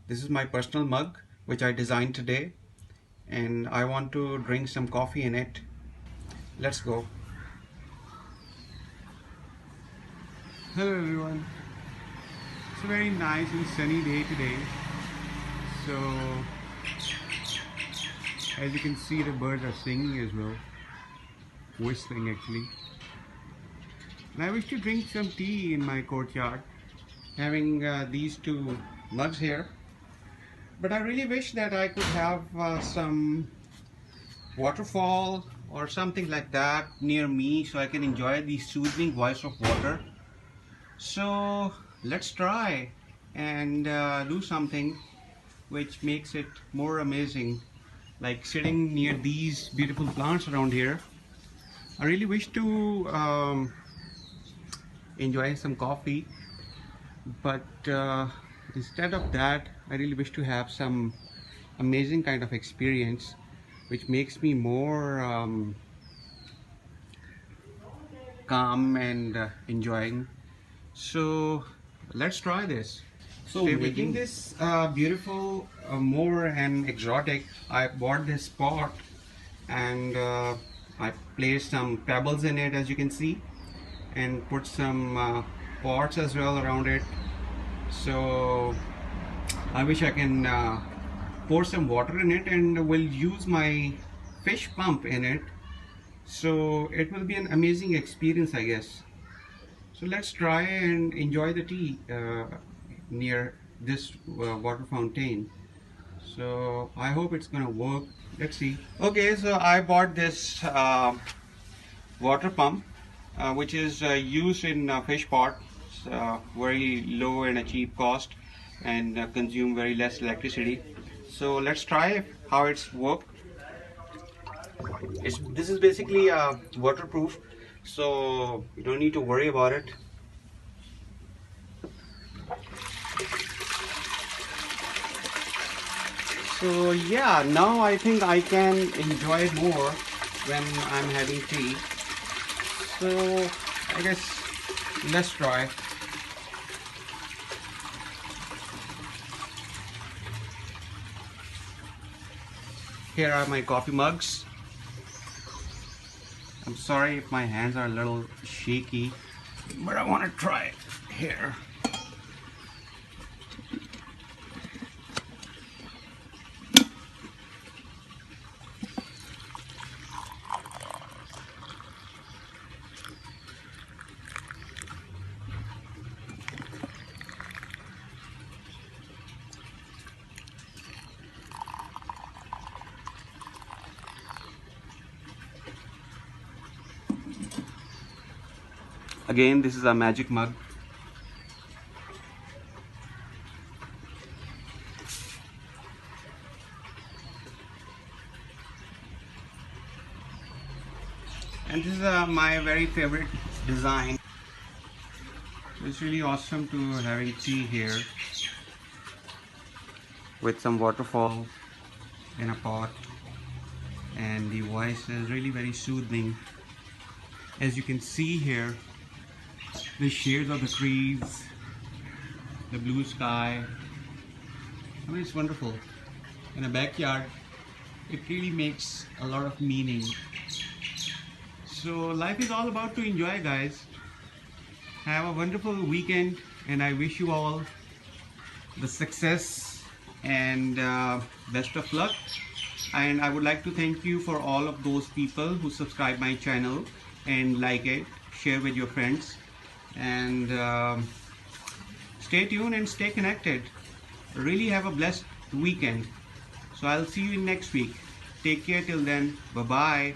This is my personal mug which I designed today, and I want to drink some coffee in it. Let's go. Hello everyone. It's a very nice and sunny day today. So as you can see, the birds are singing as well, whistling actually. And I wish to drink some tea in my courtyard, having these two mugs here. But I really wish that I could have some waterfall or something like that near me so I can enjoy the soothing voice of water. So let's try and do something which makes it more amazing, like sitting near these beautiful plants around here. I really wish to enjoy some coffee, but instead of that, I really wish to have some amazing kind of experience which makes me more calm and enjoying. So let's try this. So making this beautiful, more and exotic, I bought this pot and I placed some pebbles in it, as you can see, and put some pots as well around it. So I wish I can pour some water in it, and will use my fish pump in it. So it will be an amazing experience, I guess. So let's try and enjoy the tea near this water fountain. So I hope it's gonna work. Let's see. Okay, so I bought this water pump which is used in fish pot, very low and a cheap cost, and consume very less electricity. So let's try how it's work. This is basically waterproof, so you don't need to worry about it. So yeah, now I think I can enjoy it more when I'm having tea. So I guess let's try. Here are my coffee mugs. I'm sorry if my hands are a little shaky, but I want to try it here. Again, this is a magic mug. And this is my very favorite design. It's really awesome to having tea here with some waterfall in a pot, and the voice is really very soothing. As you can see here, the shades of the trees, the blue sky. I mean, it's wonderful. In a backyard, it really makes a lot of meaning. So life is all about to enjoy, guys. Have a wonderful weekend, and I wish you all the success and best of luck. And I would like to thank you for all of those people who subscribe my channel and like it, share with your friends, and stay tuned and stay connected. Really have a blessed weekend. So I'll see you in next week. Take care till then. Bye bye.